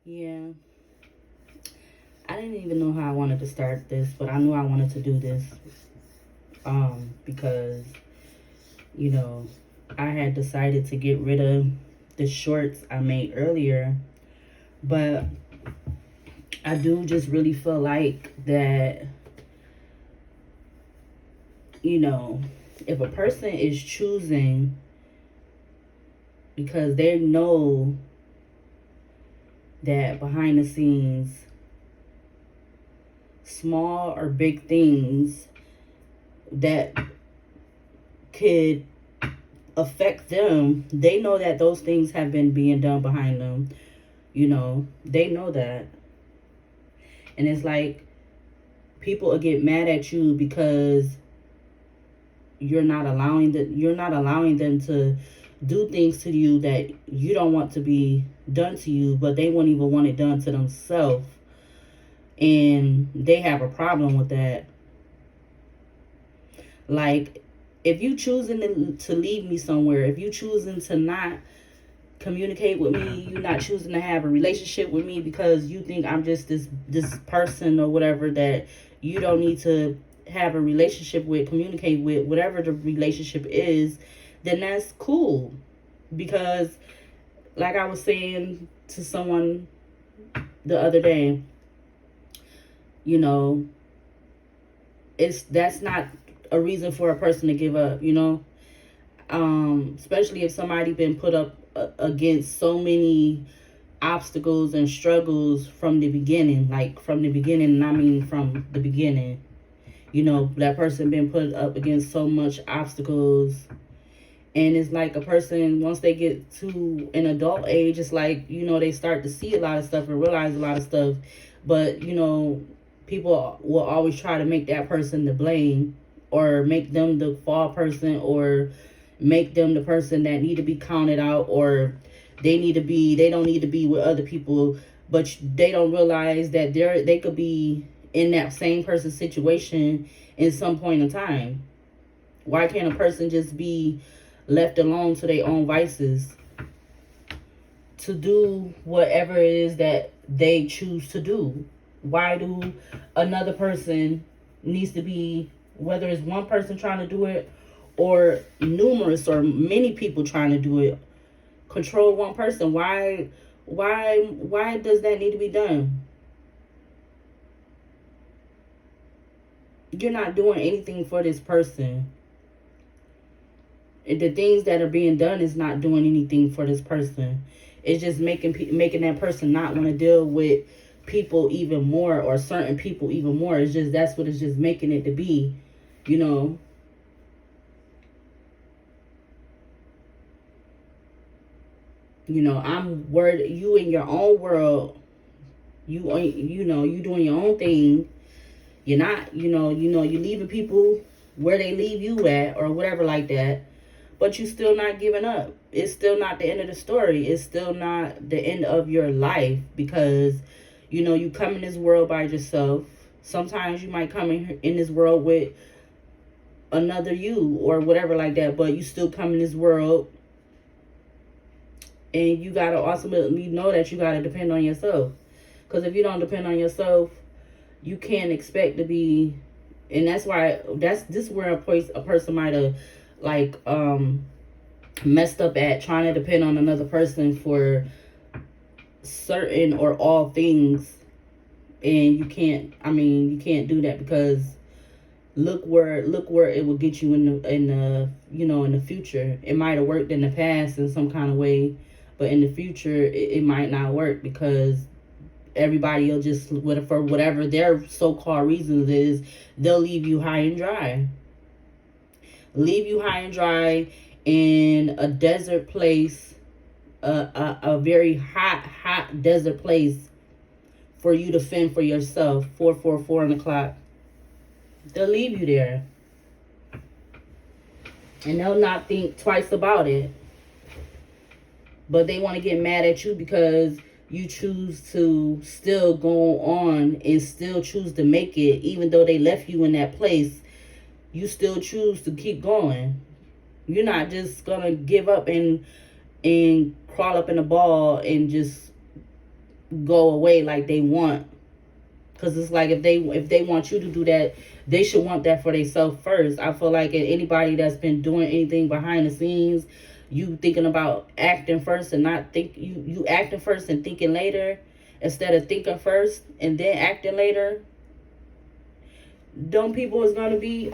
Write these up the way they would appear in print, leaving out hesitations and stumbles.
Yeah, I didn't even know how I wanted to start this, but I knew I wanted to do this because, you know, I had decided to get rid of the shorts I made earlier, but I do just really feel like that, you know, if a person is choosing because they know that behind the scenes, small or big things that could affect them, they know that those things have been being done behind them. They know that. And it's like people will get mad at you because you're not allowing them to do things to you that you don't want to be done to you, but they won't even want it done to themselves. And they have a problem with that. Like, if you choosing to leave me somewhere, if you choosing to not communicate with me, you're not choosing to have a relationship with me because you think I'm just this person or whatever that you don't need to have a relationship with, communicate with, whatever the relationship is, then that's cool. Because like I was saying to someone the other day, you know, that's not a reason for a person to give up, especially if somebody been put up against so many obstacles and struggles from the beginning, like from the beginning, and I mean from the beginning. That person been put up against so much obstacles, and it's like a person, once they get to an adult age, it's like, they start to see a lot of stuff and realize a lot of stuff. But people will always try to make that person the blame, or make them the fall person, or make them the person that need to be counted out, or they don't need to be with other people. But they don't realize that they could be in that same person's situation in some point in time. Why can't a person just be left alone to their own vices to do whatever it is that they choose to do? Why do another person needs to be, whether it's one person trying to do it or numerous or many people trying to do it, control one person? Why does that need to be done? You're not doing anything for this person. The things that are being done is not doing anything for this person. It's just making that person not want to deal with people even more, or certain people even more. It's just, that's what it's just making it to be, you know. I'm worried you in your own world. You doing your own thing. You're not, you leaving people where they leave you at or whatever like that. But you still not giving up. It's still not the end of the story. It's still not the end of your life, because you come in this world by yourself. Sometimes you might come in this world with another you or whatever like that, but you still come in this world, and you gotta ultimately know that you gotta depend on yourself. Because if you don't depend on yourself, you can't expect to be. And that's why this where a person might have like messed up at, trying to depend on another person for certain or all things. And you can't do that, because look where it will get you in the future. It might have worked in the past in some kind of way, but in the future it might not work, because everybody will just, for whatever their so-called reasons is, they'll leave you high and dry. Leave you high and dry in a desert place, a very hot desert place, for you to fend for yourself. 444 on the clock. They'll leave you there, and they'll not think twice about it. But they want to get mad at you because you choose to still go on and still choose to make it, even though they left you in that place. You still choose to keep going. You're not just gonna give up and crawl up in a ball and just go away like they want. Because it's like if they want you to do that, they should want that for themselves first. I feel like anybody that's been doing anything behind the scenes, you thinking about acting first and not think you acting first and thinking later instead of thinking first and then acting later. Them people is gonna be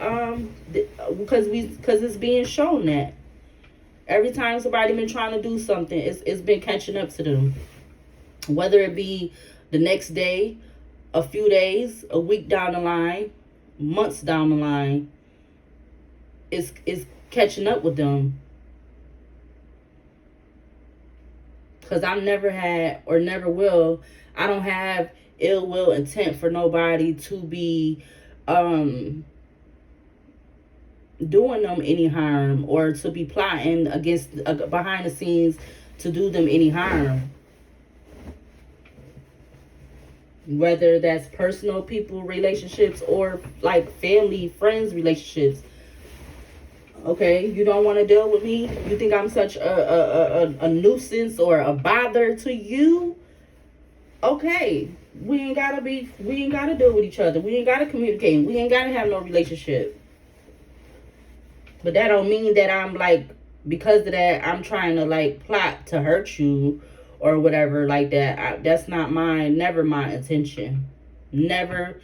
because it's being shown that every time somebody been trying to do something, it's been catching up to them, whether it be the next day, a few days, a week down the line, months down the line. It's catching up with them. Because I've never had or never will. I don't have ill will intent for nobody to be doing them any harm or to be plotting against behind the scenes to do them any harm. Whether that's personal people relationships or like family, friends relationships. Okay, you don't want to deal with me? You think I'm such a nuisance or a bother to you? Okay, we ain't gotta deal with each other. We ain't gotta communicate. We ain't gotta have no relationship. But that don't mean that I'm like, because of that, I'm trying to like plot to hurt you or whatever like that. That's not never my intention. Never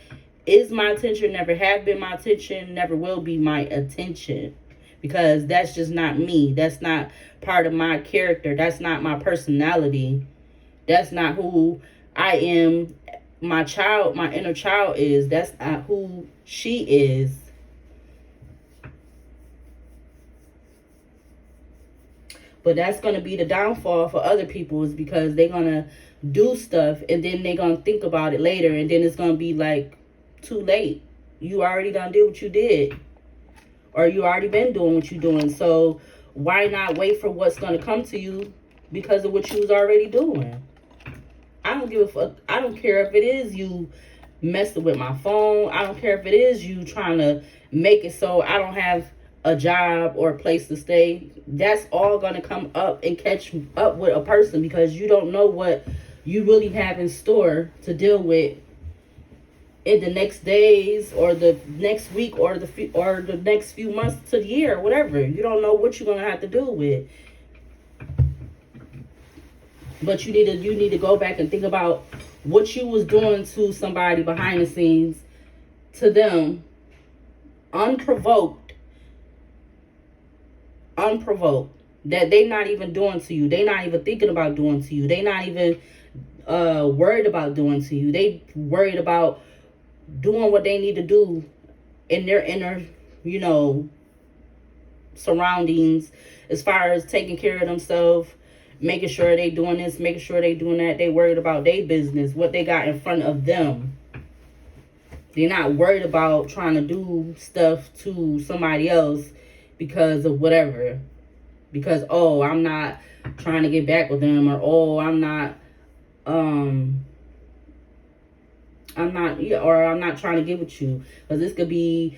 is my intention, never have been my intention, never will be my intention. Because that's just not me. That's not part of my character. That's not my personality. That's not who I am. My inner child is. That's not who she is. But that's going to be the downfall for other people, is because they're going to do stuff and then they're going to think about it later. And then it's going to be like too late. You already done did what you did. Or you already been doing what you're doing. So why not wait for what's going to come to you because of what you was already doing? I don't give a fuck. I don't care if it is you messing with my phone. I don't care if it is you trying to make it so I don't have a job or a place to stay. That's all going to come up and catch up with a person, because you don't know what you really have in store to deal with in the next days or the next week or the next few months to the year or whatever. You don't know what you're going to have to deal with. But you need to go back and think about what you was doing to somebody behind the scenes, to them, unprovoked, that they not even doing to you. They not even thinking about doing to you. They not even worried about doing to you. They worried about doing what they need to do in their inner, surroundings, as far as taking care of themselves, making sure they doing this, making sure they doing that. They worried about their business, what they got in front of them. They're not worried about trying to do stuff to somebody else because of whatever. Because, oh, I'm not trying to get back with them, or oh, I'm not trying to get with you. Because this could be,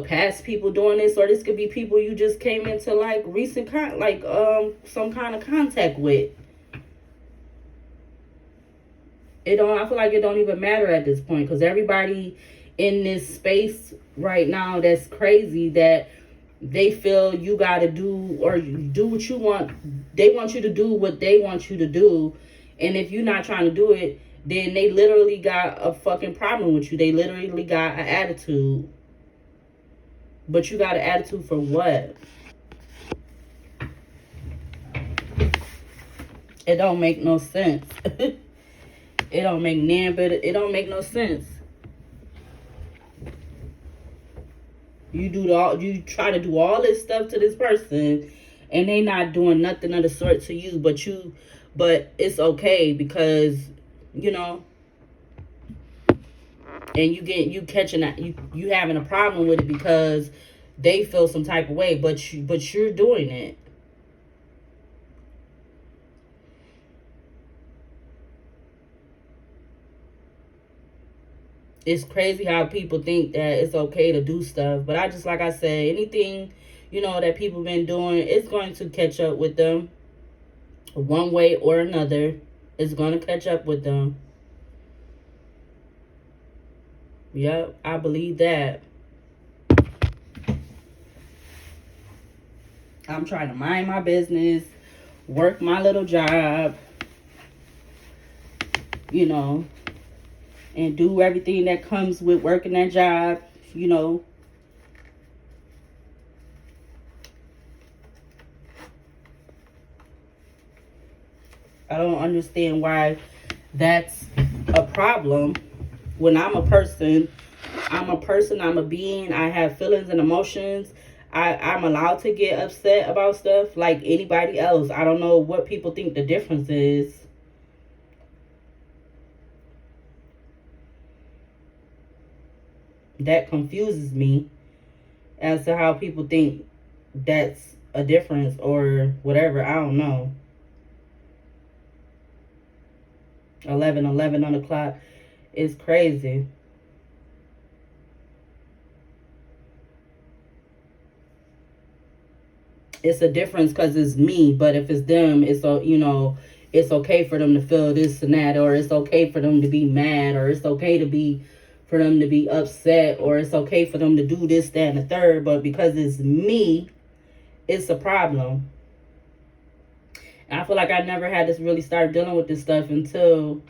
past people doing this, or this could be people you just came into like recent some kind of contact with. I feel like it don't even matter at this point, because everybody in this space right now that's crazy, that they feel you gotta do or do what you want. They want you to do what they want you to do, and if you're not trying to do it, then they literally got a fucking problem with you. They literally got an attitude. But you got an attitude for what? It don't make no sense. It don't make no sense. You try to do all this stuff to this person, and they not doing nothing of the sort to you, but it's okay, because and you catching that, you having a problem with it because they feel some type of way, but you're doing it. It's crazy how people think that it's okay to do stuff, but like I said, anything that people been doing, it's going to catch up with them one way or another. It's gonna catch up with them. Yep, I believe that. I'm trying to mind my business, work my little job, you know, and do everything that comes with working that job, you know. I don't understand why that's a problem when I'm a person. I'm a being. I have feelings and emotions. I'm allowed to get upset about stuff like anybody else. I don't know what people think the difference is. That confuses me as to how people think that's a difference or whatever. I don't know. 11 on the clock is crazy. It's a difference because it's me, but if it's them, it's, you know, it's okay for them to feel this and that, or it's okay for them to be mad, or it's okay to be for them to be upset, or it's okay for them to do this, that, and the third. But because it's me, it's a problem. And I feel like I never had to really start dealing with this stuff until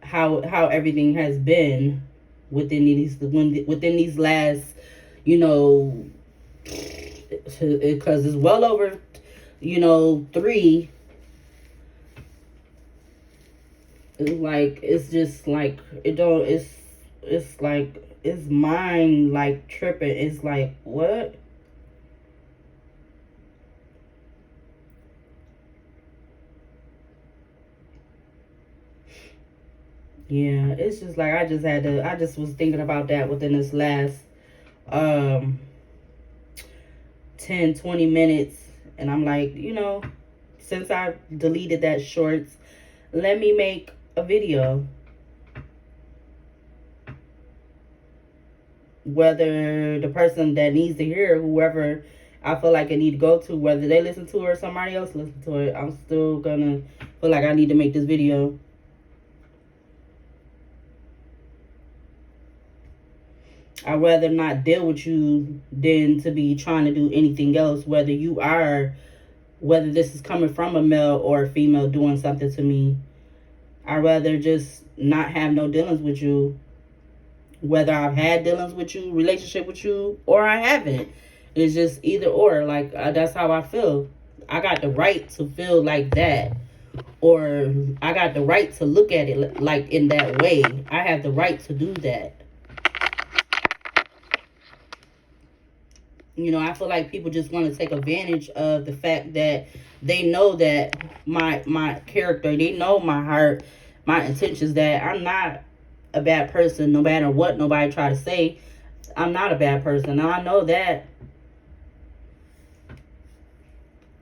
how everything has been within these last, you know, because it's well over, you know, 3. It's just like it don't. It's like it's mind like tripping. It's like what? Yeah, it's just like I just was thinking about that within this last um 10-20 minutes, and I'm like, you know, since I deleted that shorts, let me make a video. Whether the person that needs to hear, whoever I feel like I need to go to, whether they listen to it or somebody else listen to it, I'm still gonna feel like I need to make this video. I'd rather not deal with you than to be trying to do anything else, whether this is coming from a male or a female doing something to me. I'd rather just not have no dealings with you, whether I've had dealings with you, relationship with you, or I haven't. It's just either or. Like, that's how I feel. I got the right to feel like that, or I got the right to look at it like in that way. I have the right to do that. You know, I feel like people just want to take advantage of the fact that they know that my character, they know my heart, my intentions, that I'm not a bad person no matter what nobody try to say. I'm not a bad person. And I know that.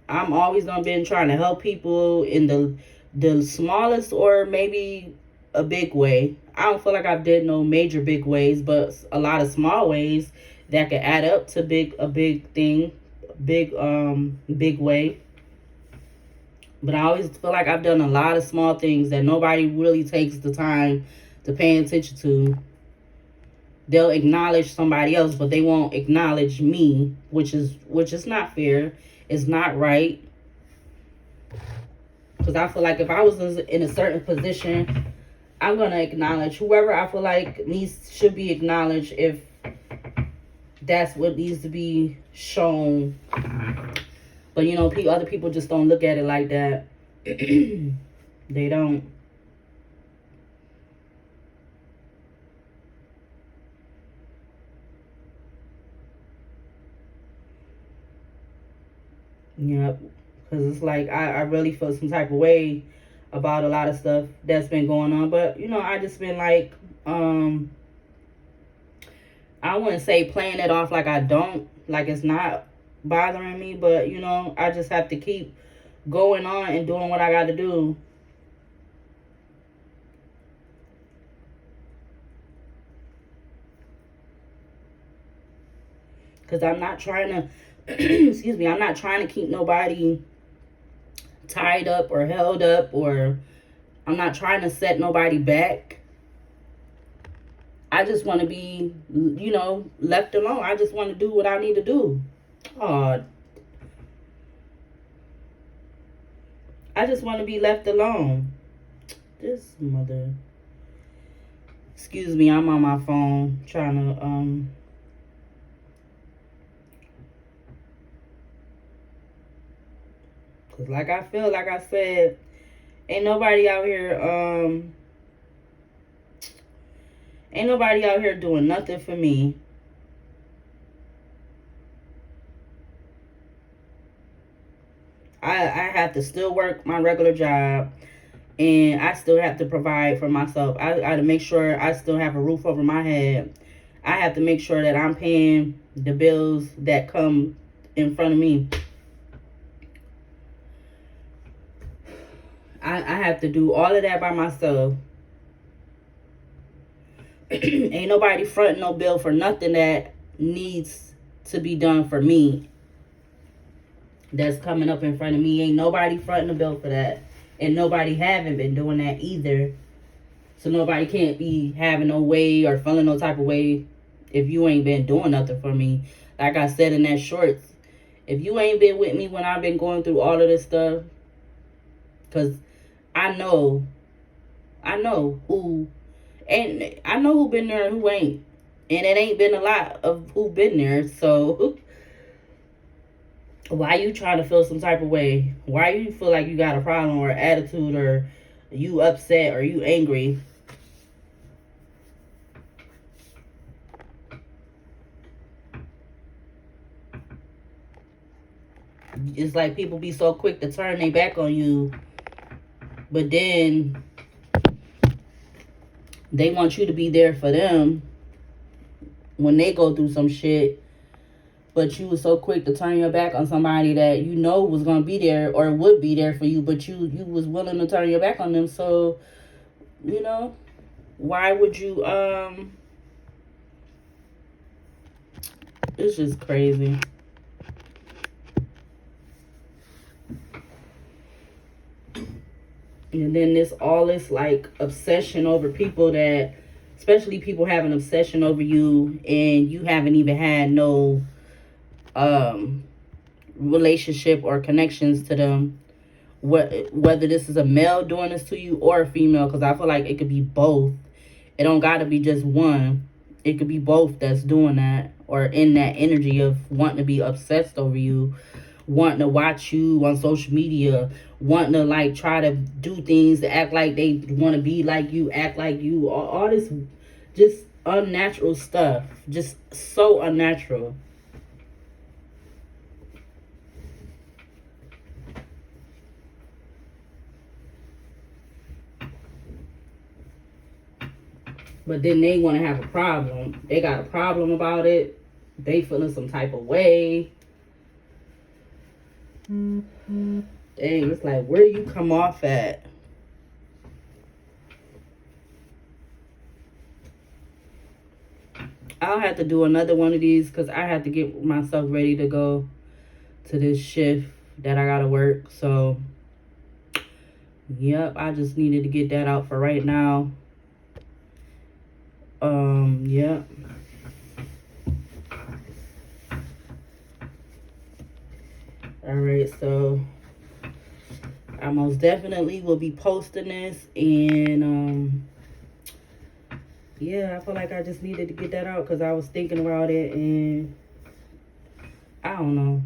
I'm always gonna be trying to help people in the smallest or maybe a big way. I don't feel like I've did no major big ways, but a lot of small ways that could add up to a big thing, big way. But I always feel like I've done a lot of small things that nobody really takes the time to pay attention to. They'll acknowledge somebody else, but they won't acknowledge me, which is not fair. It's not right. Because I feel like if I was in a certain position, I'm gonna acknowledge whoever I feel like should be acknowledged if that's what needs to be shown. But you know, other people just don't look at it like that. They don't. Yep. Because it's like I really feel some type of way about a lot of stuff that's been going on. But you know, I just been like, I wouldn't say playing it off like I don't, like it's not bothering me, but you know, I just have to keep going on and doing what I got to do. Because I'm not trying to, excuse me, I'm not trying to keep nobody tied up or held up or I'm not trying to set nobody back. I just want to be, left alone. I just want to do what I need to do. Oh, I just want to be left alone. This mother. Excuse me, I'm on my phone trying to, cause like I said, ain't nobody out here, ain't nobody out here doing nothing for me. I have to still work my regular job, and I still have to provide for myself. I got to make sure I still have a roof over my head. I have to make sure that I'm paying the bills that come in front of me. I have to do all of that by myself. Ain't nobody fronting no bill for nothing that needs to be done for me. That's coming up in front of me. Ain't nobody fronting a bill for that. And nobody haven't been doing that either. So nobody can't be having no way or feeling no type of way if you ain't been doing nothing for me. Like I said in that shorts, if you ain't been with me when I've been going through all of this stuff, because I know who, and I know who been there and who ain't. And it ain't been a lot of who been there. So why you trying to feel some type of way? Why you feel like you got a problem or attitude, or you upset or you angry? It's like people be so quick to turn their back on you, but then they want you to be there for them when they go through some shit. But you was so quick to turn your back on somebody that you know was gonna be there or would be there for you, but you was willing to turn your back on them. So, why would you it's just crazy. And then this like obsession over people that, especially people have an obsession over you and you haven't even had no relationship or connections to them. Whether this is a male doing this to you or a female, because I feel like it could be both. It don't gotta be just one. It could be both that's doing that, or in that energy of wanting to be obsessed over you, wanting to watch you on social media, wanting to like try to do things to act like they want to be like you, act like you, all this just unnatural stuff, just so unnatural. But then they want to have a problem. They got a problem about it. They feeling some type of way. Dang, it's like, where do you come off at? I'll have to do another one of these because I have to get myself ready to go to this shift that I gotta work. So, yep, I just needed to get that out for right now. Yep. Alright, so I most definitely will be posting this, and yeah, I feel like I just needed to get that out because I was thinking about it, and I don't know.